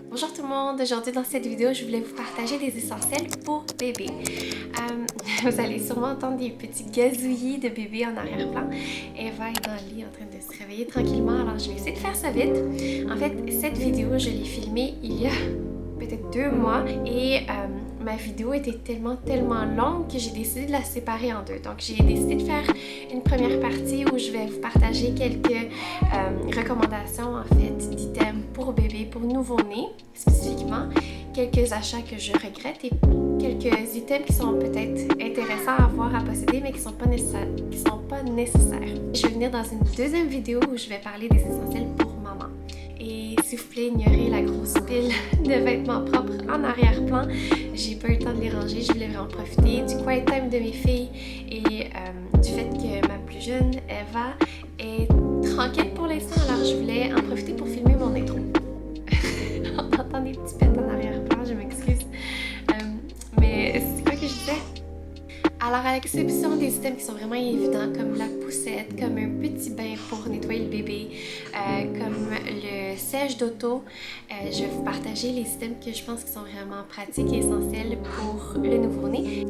Bonjour tout le monde, aujourd'hui dans cette vidéo je voulais vous partager des essentiels pour bébé. Vous allez sûrement entendre des petits gazouillis de bébé en arrière-plan. Eva est dans le lit en train de se réveiller tranquillement, alors je vais essayer de faire ça vite. En fait, cette vidéo je l'ai filmée il y a peut-être 2 mois et ma vidéo était tellement longue que j'ai décidé de la séparer en deux. Donc j'ai décidé de faire une première partie où je vais vous partager quelques recommandations en fait d'items pour bébé, pour nouveau-né spécifiquement, quelques achats que je regrette et quelques items qui sont peut-être intéressants à avoir, à posséder mais qui sont pas nécessaires. Je vais venir dans une deuxième vidéo où je vais parler des essentiels pour maman. Et s'il vous plaît, ignorez la grosse pile de vêtements propres en arrière-plan. J'ai pas eu le temps de les ranger, je voulais vraiment profiter du quiet time de mes filles et du fait que ma plus jeune, Eva, est tranquille pour l'instant, alors je voulais en profiter pour filmer mon intro. On entend des petits pets en arrière-plan, je m'excuse. Mais c'est quoi que je disais? Alors, à l'exception des items qui sont vraiment évidents, comme la poussette, comme un petit bain pour nettoyer le bébé, comme le sèche d'auto, je vais vous partager les items que je pense qui sont vraiment pratiques et essentiels pour le nouveau-né.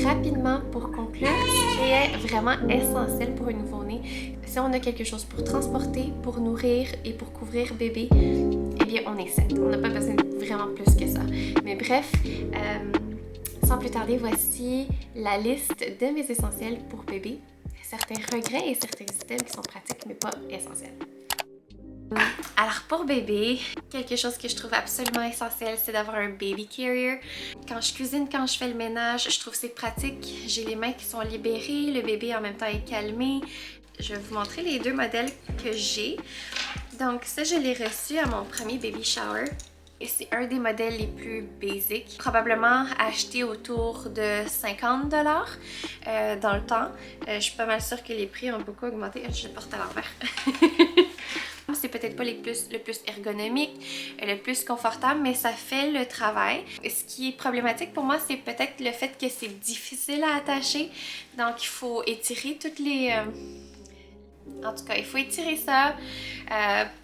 Rapidement, pour conclure, ce qui est vraiment essentiel pour un nouveau-né, si on a quelque chose pour transporter, pour nourrir et pour couvrir bébé, eh bien, on est set. On n'a pas besoin de vraiment plus que ça. Mais bref, sans plus tarder, voici la liste de mes essentiels pour bébé. Certains regrets et certains items qui sont pratiques mais pas essentiels. Alors pour bébé, quelque chose que je trouve absolument essentiel, c'est d'avoir un baby carrier. Quand je cuisine, quand je fais le ménage, je trouve que c'est pratique. J'ai les mains qui sont libérées, le bébé en même temps est calmé. Je vais vous montrer les deux modèles que j'ai. Donc ça, je l'ai reçu à mon premier baby shower. Et c'est un des modèles les plus basiques, probablement acheté autour de 50$ dans le temps. Je suis pas mal sûre que les prix ont beaucoup augmenté. Je le porte à l'envers. C'est peut-être pas le plus ergonomique, le plus confortable, mais ça fait le travail. Ce qui est problématique pour moi, c'est peut-être le fait que c'est difficile à attacher. Donc il faut étirer toutes les... En tout cas, il faut étirer ça.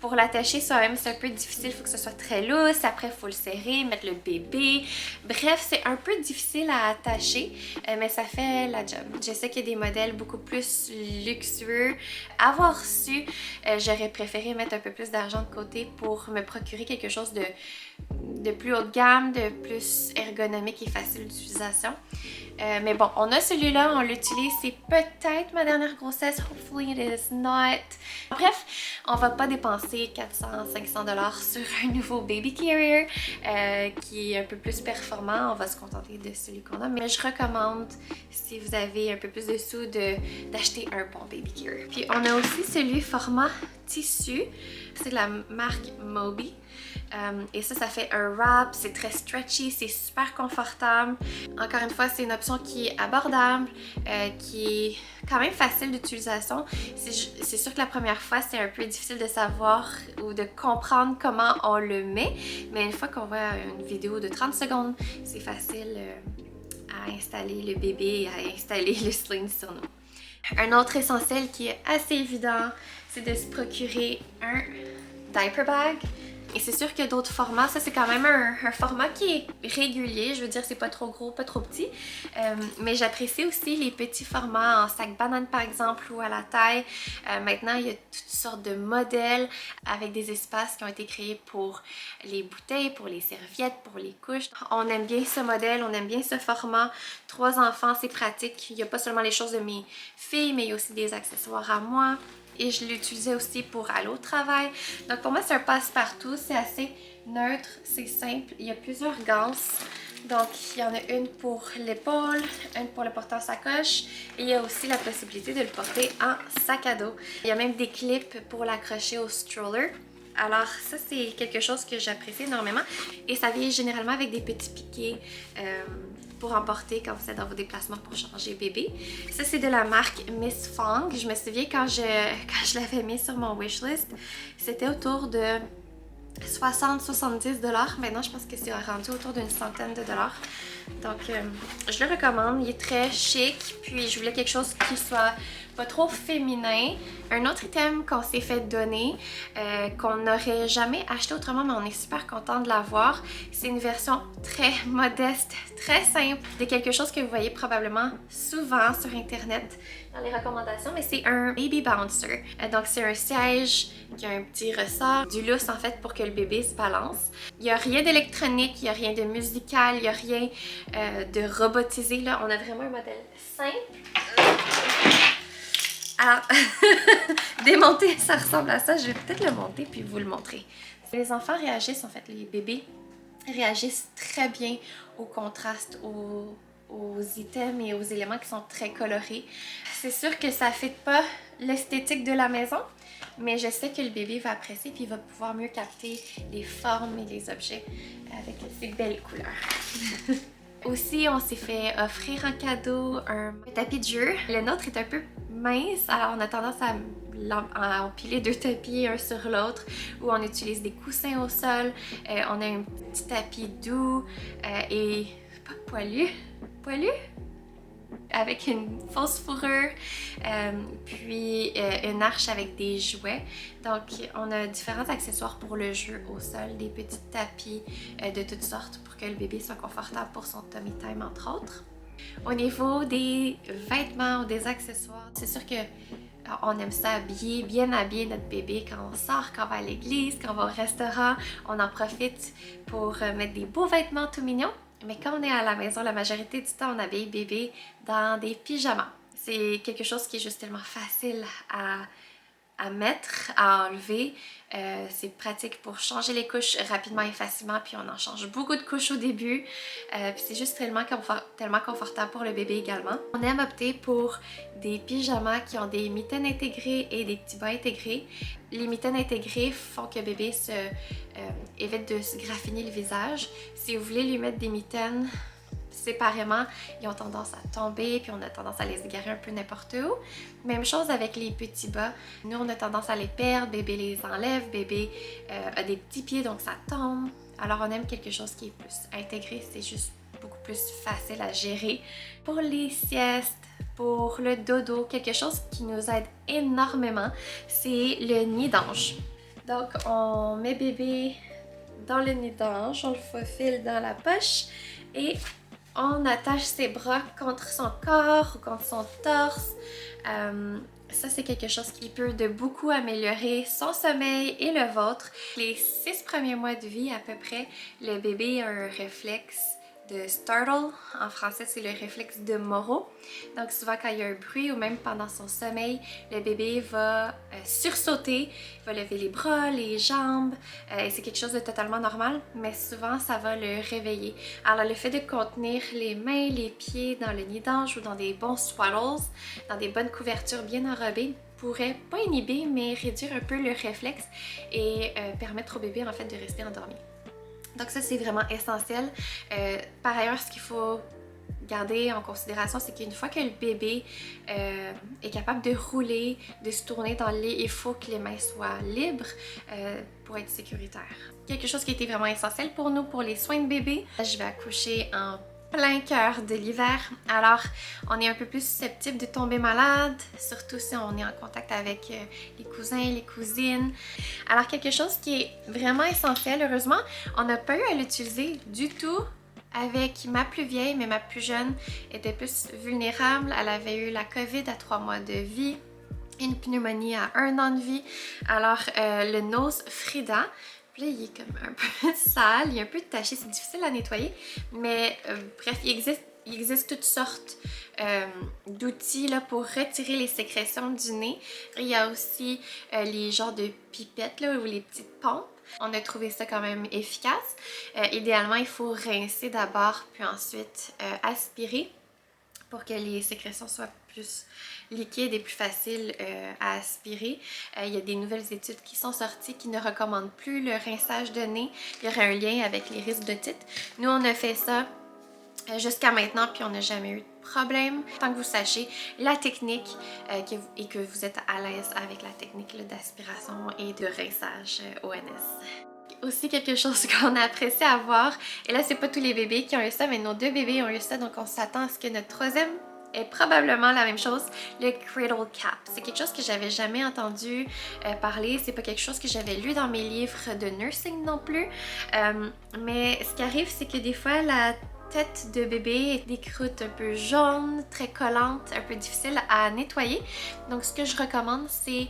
Pour l'attacher soi-même, c'est un peu difficile. Il faut que ce soit très lousse. Après, il faut le serrer, mettre le bébé. Bref, c'est un peu difficile à attacher, mais ça fait la job. Je sais qu'il y a des modèles beaucoup plus luxueux. Avoir su, j'aurais préféré mettre un peu plus d'argent de côté pour me procurer quelque chose de plus haut de gamme, de plus ergonomique et facile d'utilisation. Mais bon, on a celui-là, on l'utilise, c'est peut-être ma dernière grossesse, hopefully it is not. Bref, on va pas dépenser 400-500$ sur un nouveau baby carrier qui est un peu plus performant, on va se contenter de celui qu'on a. Mais je recommande, si vous avez un peu plus de sous, d'acheter un bon baby carrier. Puis on a aussi celui format tissu, c'est de la marque Moby. Et ça fait un wrap, c'est très stretchy, c'est super confortable. Encore une fois, c'est une option qui est abordable, qui est quand même facile d'utilisation. C'est sûr que la première fois, c'est un peu difficile de savoir ou de comprendre comment on le met, mais une fois qu'on voit une vidéo de 30 secondes, c'est facile à installer le bébé et à installer le sling sur nous. Un autre essentiel qui est assez évident, c'est de se procurer un diaper bag. Et c'est sûr qu'il y a d'autres formats. Ça, c'est quand même un format qui est régulier. Je veux dire, c'est pas trop gros, pas trop petit. Mais j'apprécie aussi les petits formats en sac banane, par exemple, ou à la taille. Maintenant, il y a toutes sortes de modèles avec des espaces qui ont été créés pour les bouteilles, pour les serviettes, pour les couches. On aime bien ce modèle, on aime bien ce format. 3 enfants, c'est pratique. Il n'y a pas seulement les choses de mes filles, mais il y a aussi des accessoires à moi. Et je l'utilisais aussi pour aller au travail. Donc pour moi, c'est un passe-partout. C'est assez neutre, c'est simple. Il y a plusieurs ganses. Donc il y en a une pour l'épaule, une pour le porter en sacoche. Et il y a aussi la possibilité de le porter en sac à dos. Il y a même des clips pour l'accrocher au stroller. Alors ça, c'est quelque chose que j'apprécie énormément. Et ça vient généralement avec des petits piquets pour emporter quand vous êtes dans vos déplacements pour changer bébé. Ça, c'est de la marque Miss Fong. Je me souviens quand je l'avais mis sur mon wishlist, c'était autour de 60-70$. Maintenant, je pense que c'est rendu autour d'une centaine de dollars. Donc, je le recommande. Il est très chic. Puis, je voulais quelque chose qui soit pas trop féminin. Un autre item qu'on s'est fait donner, qu'on n'aurait jamais acheté autrement, mais on est super content de l'avoir. C'est une version très modeste, très simple, de quelque chose que vous voyez probablement souvent sur internet dans les recommandations, mais c'est un baby bouncer. Donc c'est un siège qui a un petit ressort, du lousse en fait pour que le bébé se balance. Il n'y a rien d'électronique, il n'y a rien de musical, il n'y a rien de robotisé. Là, on a vraiment un modèle simple. Alors, démonter, ça ressemble à ça. Je vais peut-être le monter puis vous le montrer. Les enfants réagissent, en fait, les bébés réagissent très bien au contraste, aux items et aux éléments qui sont très colorés. C'est sûr que ça ne fit pas l'esthétique de la maison, mais je sais que le bébé va apprécier puis il va pouvoir mieux capter les formes et les objets avec ces belles couleurs. Aussi, on s'est fait offrir en cadeau un tapis de jeu. Le nôtre est un peu mince, alors on a tendance à empiler 2 tapis un sur l'autre, où on utilise des coussins au sol. On a un petit tapis doux et pas poilu, avec une fausse fourrure, puis une arche avec des jouets. Donc on a différents accessoires pour le jeu au sol, des petits tapis de toutes sortes pour que le bébé soit confortable pour son tummy time entre autres. Au niveau des vêtements ou des accessoires, c'est sûr que on aime ça bien habiller notre bébé quand on sort, quand on va à l'église, quand on va au restaurant. On en profite pour mettre des beaux vêtements tout mignons. Mais quand on est à la maison, la majorité du temps, on habille bébé dans des pyjamas. C'est quelque chose qui est juste tellement facile à mettre, à enlever. C'est pratique pour changer les couches rapidement et facilement, puis on en change beaucoup de couches au début. Puis c'est juste tellement confortable pour le bébé également. On aime opter pour des pyjamas qui ont des mitaines intégrées et des petits bas intégrés. Les mitaines intégrées font que bébé évite de se graffiner le visage. Si vous voulez lui mettre des mitaines séparément, ils ont tendance à tomber, puis on a tendance à les égarer un peu n'importe où. Même chose avec les petits bas. Nous, on a tendance à les perdre, bébé les enlève, bébé a des petits pieds, donc ça tombe. Alors, on aime quelque chose qui est plus intégré, c'est juste beaucoup plus facile à gérer. Pour les siestes, pour le dodo, quelque chose qui nous aide énormément, c'est le nid d'ange. Donc, on met bébé dans le nid d'ange, on le faufile dans la poche et on attache ses bras contre son corps ou contre son torse. Ça, c'est quelque chose qui peut de beaucoup améliorer son sommeil et le vôtre. Les 6 premiers mois de vie à peu près, le bébé a un réflexe de startle. En français, c'est le réflexe de Moro. Donc souvent quand il y a un bruit ou même pendant son sommeil, le bébé va sursauter, il va lever les bras, les jambes, et c'est quelque chose de totalement normal, mais souvent ça va le réveiller. Alors le fait de contenir les mains, les pieds dans le nid d'ange ou dans des bons swaddles, dans des bonnes couvertures bien enrobées, pourrait pas inhiber mais réduire un peu le réflexe et permettre au bébé en fait de rester endormi. Donc ça, c'est vraiment essentiel. Par ailleurs, ce qu'il faut garder en considération, c'est qu'une fois que le bébé est capable de rouler, de se tourner dans le lit, il faut que les mains soient libres pour être sécuritaire. Quelque chose qui était vraiment essentiel pour nous, pour les soins de bébé. Je vais accoucher en plein cœur de l'hiver, alors on est un peu plus susceptible de tomber malade, surtout si on est en contact avec les cousins, les cousines. Alors quelque chose qui est vraiment essentiel, heureusement, on n'a pas eu à l'utiliser du tout avec ma plus vieille, mais ma plus jeune était plus vulnérable. Elle avait eu la COVID à 3 mois de vie, une pneumonie à 1 an de vie. Alors le nose Frida, là, il est comme un peu sale, il est un peu taché, c'est difficile à nettoyer, mais bref, il existe toutes sortes d'outils là, pour retirer les sécrétions du nez. Il y a aussi les genres de pipettes là, ou les petites pompes. On a trouvé ça quand même efficace. Idéalement, il faut rincer d'abord, puis ensuite aspirer pour que les sécrétions soient plus liquides et plus faciles à aspirer. Il y a des nouvelles études qui sont sorties qui ne recommandent plus le rinçage de nez. Il y aurait un lien avec les risques d'otite. Nous, on a fait ça jusqu'à maintenant, puis on n'a jamais eu de problème. Tant que vous sachez la technique et que vous êtes à l'aise avec la technique d'aspiration et de rinçage ONS. Aussi quelque chose qu'on a apprécié à voir, et là c'est pas tous les bébés qui ont eu ça, mais nos 2 bébés ont eu ça, donc on s'attend à ce que notre 3e est probablement la même chose, le cradle cap. C'est quelque chose que j'avais jamais entendu parler, c'est pas quelque chose que j'avais lu dans mes livres de nursing non plus. Mais ce qui arrive, c'est que des fois, la tête de bébé est des croûtes un peu jaunes, très collantes, un peu difficiles à nettoyer. Donc ce que je recommande, c'est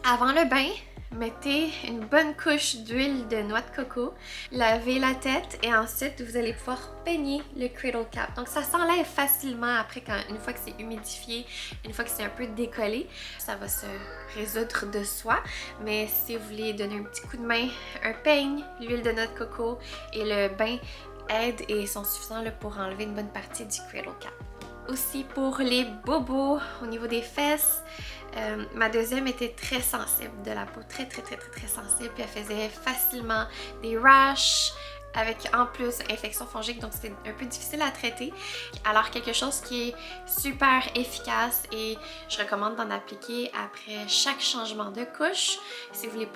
avant le bain, mettez une bonne couche d'huile de noix de coco, lavez la tête et ensuite vous allez pouvoir peigner le cradle cap. Donc ça s'enlève facilement après une fois que c'est humidifié, une fois que c'est un peu décollé, ça va se résoudre de soi. Mais si vous voulez donner un petit coup de main, un peigne, l'huile de noix de coco et le bain aident et sont suffisants là, pour enlever une bonne partie du cradle cap. Aussi pour les bobos au niveau des fesses, ma deuxième était très sensible de la peau, très sensible, puis elle faisait facilement des rashes avec en plus infection fongique, donc c'était un peu difficile à traiter. Alors quelque chose qui est super efficace et je recommande d'en appliquer après chaque changement de couche si vous voulez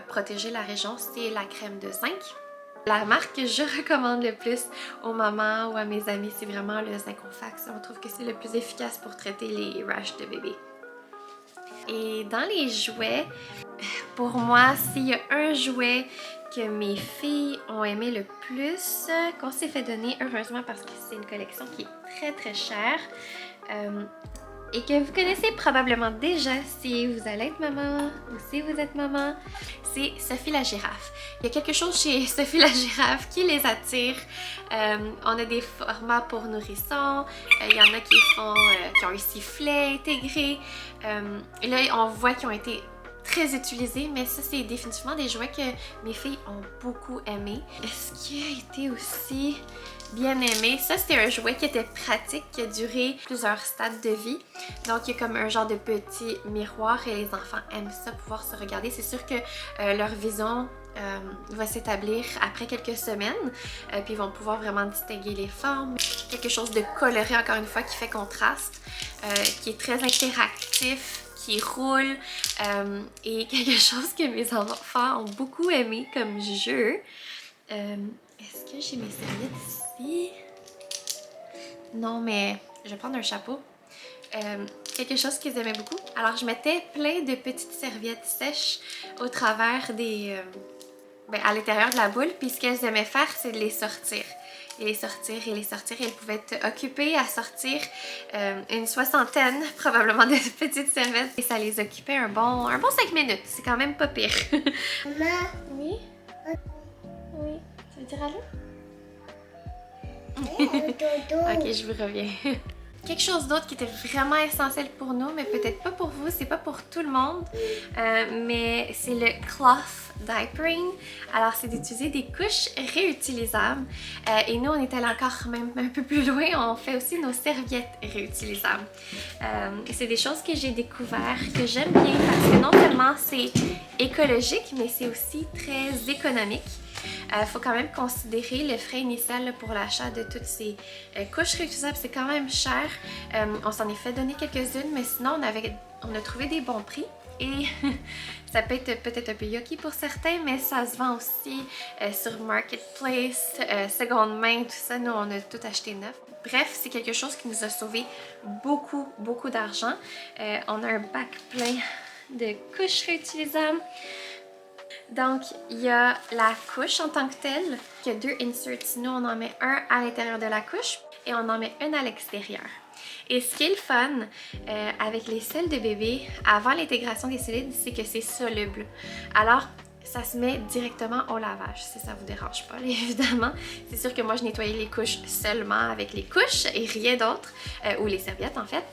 protéger la région, c'est la crème de zinc. La marque que je recommande le plus aux mamans ou à mes amis, c'est vraiment le Zincofax. On trouve que c'est le plus efficace pour traiter les rashes de bébé. Et dans les jouets, pour moi, s'il y a un jouet que mes filles ont aimé le plus, qu'on s'est fait donner, heureusement parce que c'est une collection qui est très chère, et que vous connaissez probablement déjà si vous allez être maman ou si vous êtes maman, c'est Sophie la girafe. Il y a quelque chose chez Sophie la girafe qui les attire. On a des formats pour nourrissons, il y en a qui ont un sifflet intégré. Et là, on voit qu'ils ont été très utilisés, mais ça, c'est définitivement des jouets que mes filles ont beaucoup aimé. Ce qui a été aussi bien aimé, ça c'était un jouet qui était pratique, qui a duré plusieurs stades de vie. Donc il y a comme un genre de petit miroir et les enfants aiment ça, pouvoir se regarder. C'est sûr que leur vision va s'établir après quelques semaines, puis ils vont pouvoir vraiment distinguer les formes. Quelque chose de coloré encore une fois qui fait contraste, qui est très interactif, qui roule, et quelque chose que mes enfants ont beaucoup aimé comme jeu. Est-ce que j'ai mes serviettes ici? Non, mais je vais prendre un chapeau. Quelque chose qu'ils aimaient beaucoup. Alors, je mettais plein de petites serviettes sèches au travers des... à l'intérieur de la boule. Puis ce qu'elles aimaient faire, c'est de les sortir. Et les sortir. Et elles pouvaient être occupées à sortir une soixantaine, probablement, de petites serviettes. Et ça les occupait un bon 5 minutes. C'est quand même pas pire. Maman. Oui? Oui. Tu veux dire allô? Ok, je vous reviens. Quelque chose d'autre qui était vraiment essentiel pour nous, mais peut-être pas pour vous, c'est pas pour tout le monde, mais c'est le cloth diapering. Alors c'est d'utiliser des couches réutilisables, et nous on est allé encore même un peu plus loin, on fait aussi nos serviettes réutilisables. C'est des choses que j'ai découvert, que j'aime bien parce que non seulement c'est écologique, mais c'est aussi très économique. Faut quand même considérer le frais initial pour l'achat de toutes ces couches réutilisables, c'est quand même cher. On s'en est fait donner quelques-unes, mais sinon on a trouvé des bons prix. Et ça peut être peut-être un peu yucky pour certains, mais ça se vend aussi sur Marketplace, seconde main, tout ça. Nous, on a tout acheté neuf. Bref, c'est quelque chose qui nous a sauvé beaucoup d'argent. On a un bac plein de couches réutilisables. Donc, il y a la couche en tant que telle, qui a deux inserts. Nous, on en met un à l'intérieur de la couche et on en met un à l'extérieur. Et ce qui est le fun avec les selles de bébé, avant l'intégration des solides, c'est que c'est soluble. Alors, ça se met directement au lavage, si ça vous dérange pas, là, évidemment. C'est sûr que moi, je nettoyais les couches seulement avec les couches et rien d'autre, ou les serviettes en fait.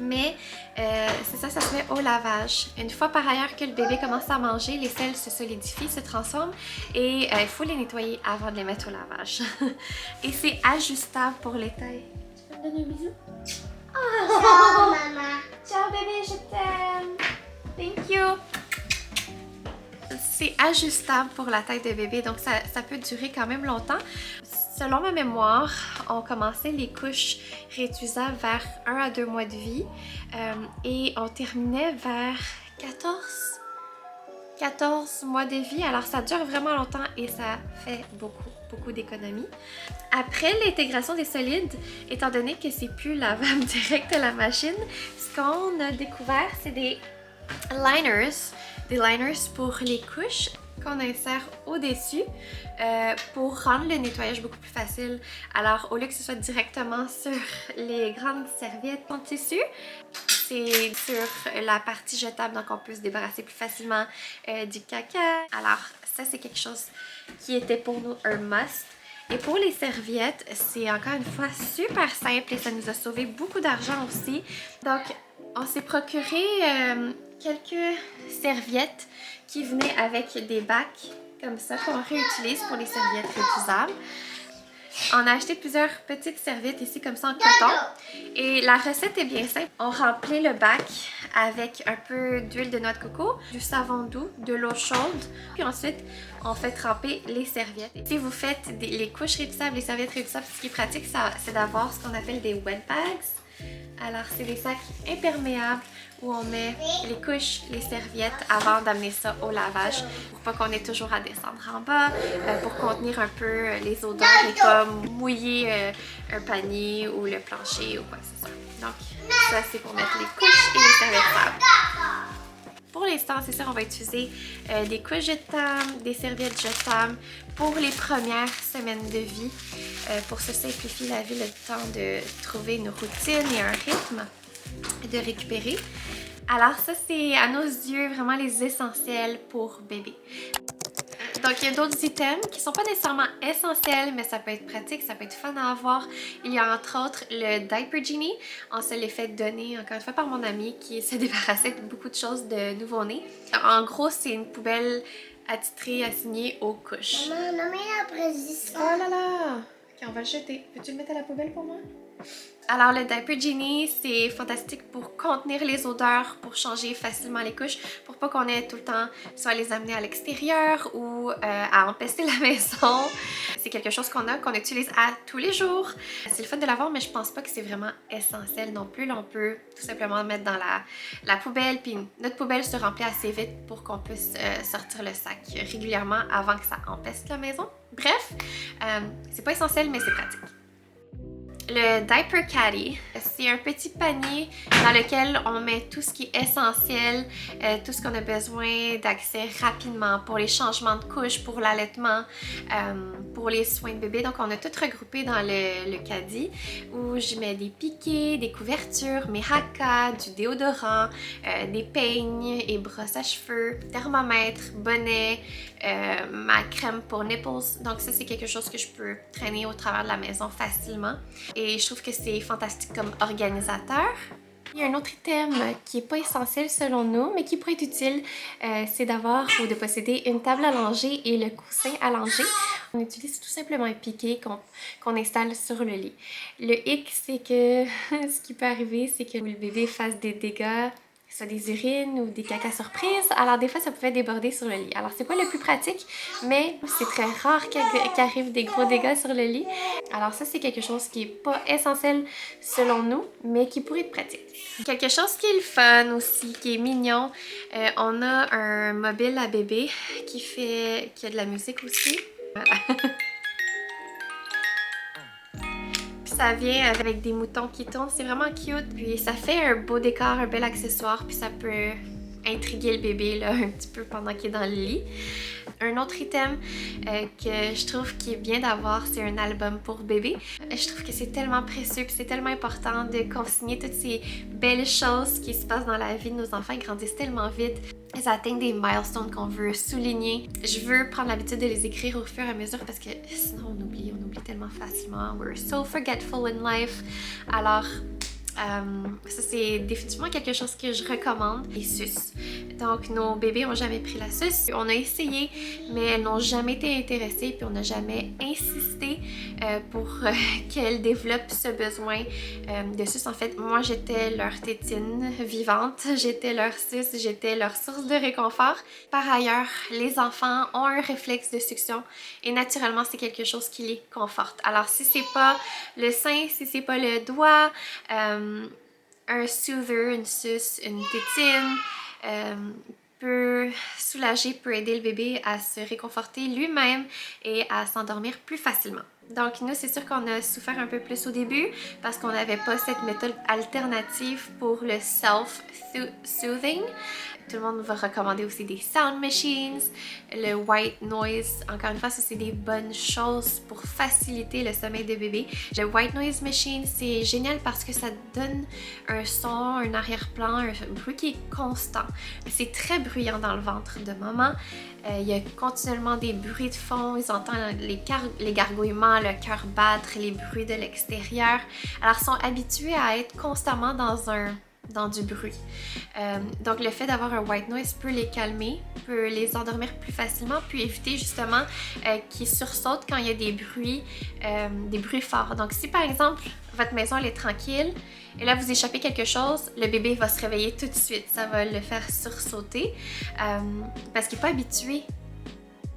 Mais c'est ça, ça se met au lavage. Une fois par ailleurs que le bébé commence à manger, les selles se solidifient, se transforment et il faut les nettoyer avant de les mettre au lavage. Et c'est ajustable pour les tailles. Tu peux me donner un bisou? Oh. Ciao, maman. Ciao bébé, je t'aime! Thank you! C'est ajustable pour la taille de bébé, donc ça peut durer quand même longtemps. Selon ma mémoire, on commençait les couches réutilisables vers 1 à 2 mois de vie et on terminait vers 14 14 mois de vie, alors ça dure vraiment longtemps et ça fait beaucoup d'économies. Après l'intégration des solides, étant donné que c'est plus lavable direct à la machine, ce qu'on a découvert, c'est des liners pour les couches qu'on insère au-dessus pour rendre le nettoyage beaucoup plus facile. Alors, au lieu que ce soit directement sur les grandes serviettes en tissu, c'est sur la partie jetable, donc on peut se débarrasser plus facilement du caca. Alors, ça, c'est quelque chose qui était pour nous un must. Et pour les serviettes, c'est encore une fois super simple et ça nous a sauvé beaucoup d'argent aussi. Donc, on s'est procuré quelques serviettes qui venaient avec des bacs comme ça qu'on réutilise pour les serviettes réutilisables. On a acheté plusieurs petites serviettes ici comme ça en coton et la recette est bien simple. On remplit le bac avec un peu d'huile de noix de coco, du savon doux, de l'eau chaude, puis ensuite on fait tremper les serviettes. Et si vous faites les couches réutilisables, les serviettes réutilisables, ce qui est pratique, c'est d'avoir ce qu'on appelle des wet bags. Alors c'est des sacs imperméables où on met les couches, les serviettes avant d'amener ça au lavage pour pas qu'on ait toujours à descendre en bas, pour contenir un peu les odeurs et pas mouiller un panier ou le plancher ou quoi que ce soit. Donc ça c'est pour mettre les couches et les serviettes sables. Pour l'instant, c'est ça, on va utiliser des couches jetables, des serviettes jetables pour les premières semaines de vie. Pour se simplifier la vie, le temps de trouver une routine et un rythme, de récupérer. Alors ça, c'est à nos yeux vraiment les essentiels pour bébé. Donc, il y a d'autres items qui sont pas nécessairement essentiels, mais ça peut être pratique, ça peut être fun à avoir. Il y a entre autres le Diaper Genie. On se l'est fait donner encore une fois par mon amie qui se débarrassait de beaucoup de choses de nouveau-né. En gros, c'est une poubelle attitrée, assignée aux couches. Maman, non mais après ça. Oh là là! Ok, on va le jeter. Peux-tu le mettre à la poubelle pour moi? Alors le Diaper Genie, c'est fantastique pour contenir les odeurs, pour changer facilement les couches, pour pas qu'on ait tout le temps soit à les amener à l'extérieur ou à empester la maison. C'est quelque chose qu'on utilise à tous les jours. C'est le fun de l'avoir, mais je pense pas que c'est vraiment essentiel non plus. Là, on peut tout simplement mettre dans la poubelle, puis notre poubelle se remplit assez vite pour qu'on puisse sortir le sac régulièrement avant que ça empeste la maison. Bref, c'est pas essentiel, mais c'est pratique. Le Diaper Caddy, c'est un petit panier dans lequel on met tout ce qui est essentiel, tout ce qu'on a besoin d'accès rapidement pour les changements de couches, pour l'allaitement, pour les soins de bébé. Donc on a tout regroupé dans le caddie où je mets des piquets, des couvertures, mes haka, du déodorant, des peignes et brosses à cheveux, thermomètre, bonnet, ma crème pour nipples. Donc ça c'est quelque chose que je peux traîner au travers de la maison facilement. Et je trouve que c'est fantastique comme organisateur. Il y a un autre item qui n'est pas essentiel selon nous, mais qui pourrait être utile, c'est d'avoir ou de posséder une table allongée et le coussin allongé. On utilise tout simplement un piquet qu'on installe sur le lit. Le hic, c'est que ce qui peut arriver, c'est que le bébé fasse des dégâts, soit des urines ou des caca surprises. Alors des fois, ça pouvait déborder sur le lit. Alors c'est pas le plus pratique, mais c'est très rare qu'arrive des gros dégâts sur le lit. Alors ça, c'est quelque chose qui est pas essentiel selon nous, mais qui pourrait être pratique. Quelque chose qui est le fun aussi, qui est mignon, on a un mobile à bébé qui a de la musique aussi. Ça vient avec des moutons qui tournent, c'est vraiment cute. Puis ça fait un beau décor, un bel accessoire, puis ça peut intriguer le bébé là, un petit peu pendant qu'il est dans le lit. Un autre item que je trouve qui est bien d'avoir, c'est un album pour bébé. Je trouve que c'est tellement précieux, puis c'est tellement important de consigner toutes ces belles choses qui se passent dans la vie de nos enfants. Ils grandissent tellement vite. Ils atteignent des milestones qu'on veut souligner. Je veux prendre l'habitude de les écrire au fur et à mesure parce que sinon on oublie tellement facilement. We're so forgetful in life. Alors, ça c'est définitivement quelque chose que je recommande. Les suces. Donc nos bébés ont jamais pris la suce. On a essayé, mais elles n'ont jamais été intéressées, puis on n'a jamais insisté pour qu'elles développent ce besoin de suce. En fait, moi j'étais leur tétine vivante, j'étais leur suce, j'étais leur source de réconfort. Par ailleurs, les enfants ont un réflexe de succion et naturellement c'est quelque chose qui les conforte. Alors si c'est pas le sein, si c'est pas le doigt, un soother, une suce, une tétine peut soulager, peut aider le bébé à se réconforter lui-même et à s'endormir plus facilement. Donc nous, c'est sûr qu'on a souffert un peu plus au début parce qu'on n'avait pas cette méthode alternative pour le self-soothing. Tout le monde va recommander aussi des sound machines, le white noise. Encore une fois, ça c'est des bonnes choses pour faciliter le sommeil de bébé. Le white noise machine, c'est génial parce que ça donne un son, un arrière-plan, un bruit qui est constant. C'est très bruyant dans le ventre de maman. Il y a continuellement des bruits de fond. Ils entendent les gargouillements, le cœur battre, les bruits de l'extérieur. Alors, ils sont habitués à être constamment dans du bruit. Donc le fait d'avoir un white noise peut les calmer, peut les endormir plus facilement, puis éviter justement qu'ils sursautent quand il y a des bruits forts. Donc si par exemple votre maison elle est tranquille et là vous échappez quelque chose, le bébé va se réveiller tout de suite, ça va le faire sursauter parce qu'il n'est pas habitué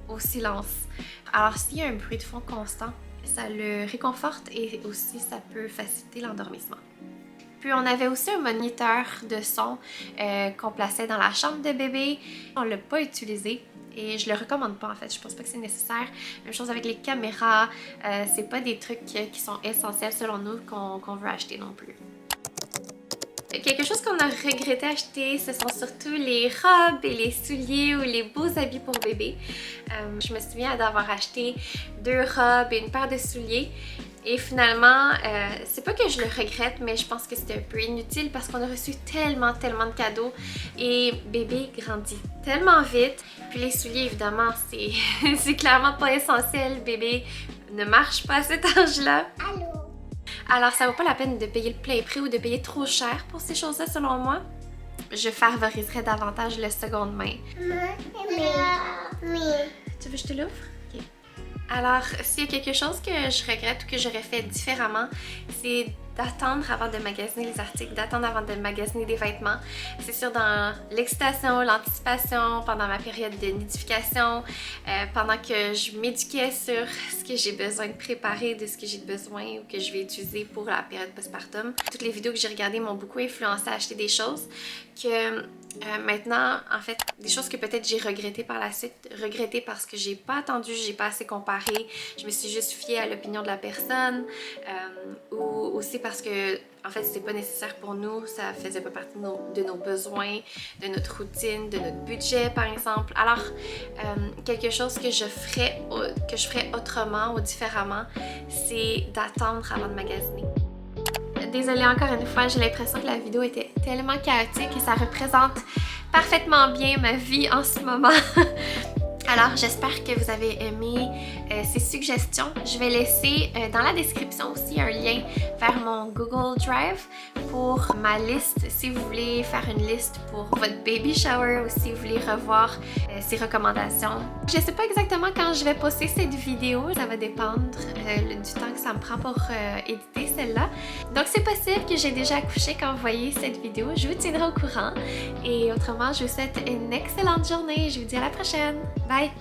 au silence. Alors s'il y a un bruit de fond constant, ça le réconforte et aussi ça peut faciliter l'endormissement. Puis on avait aussi un moniteur de son qu'on plaçait dans la chambre de bébé. On ne l'a pas utilisé et je le recommande pas en fait. Je pense pas que c'est nécessaire. Même chose avec les caméras. C'est pas des trucs qui sont essentiels selon nous qu'on veut acheter non plus. Quelque chose qu'on a regretté acheter, ce sont surtout les robes et les souliers ou les beaux habits pour bébé. Je me souviens d'avoir acheté 2 robes et une paire de souliers. Et finalement, c'est pas que je le regrette, mais je pense que c'était un peu inutile parce qu'on a reçu tellement de cadeaux et bébé grandit tellement vite. Puis les souliers, évidemment, c'est clairement pas essentiel. Bébé ne marche pas à cet âge-là. Allô? Alors, ça vaut pas la peine de payer le plein prix ou de payer trop cher pour ces choses-là, selon moi. Je favoriserais davantage le seconde main. Tu veux que je te l'ouvre? Ok. Alors, s'il y a quelque chose que je regrette ou que j'aurais fait différemment, c'est d'attendre avant de magasiner les articles, d'attendre avant de magasiner des vêtements. C'est sûr, dans l'excitation, l'anticipation, pendant ma période de nidification, pendant que je m'éduquais sur ce que j'ai besoin de préparer, de ce que j'ai besoin ou que je vais utiliser pour la période postpartum. Toutes les vidéos que j'ai regardées m'ont beaucoup influencé à acheter des choses que maintenant, en fait, des choses que peut-être j'ai regrettées par la suite, regrettées parce que j'ai pas attendu, j'ai pas assez comparé, je me suis juste fiée à l'opinion de la personne, ou aussi parce que, en fait, c'était pas nécessaire pour nous, ça faisait pas partie de nos besoins, de notre routine, de notre budget, par exemple. Alors, quelque chose que je ferais autrement ou différemment, c'est d'attendre avant de magasiner. Désolée encore une fois, j'ai l'impression que la vidéo était tellement chaotique et ça représente parfaitement bien ma vie en ce moment. Alors, j'espère que vous avez aimé ces suggestions. Je vais laisser dans la description aussi un lien vers mon Google Drive pour ma liste si vous voulez faire une liste pour votre baby shower ou si vous voulez revoir ces recommandations. Je ne sais pas exactement quand je vais poster cette vidéo, ça va dépendre du temps que ça me prend pour éditer celle-là. Donc, c'est possible que j'ai déjà accouché quand vous voyez cette vidéo. Je vous tiendrai au courant. Et autrement, je vous souhaite une excellente journée. Je vous dis à la prochaine. Bye!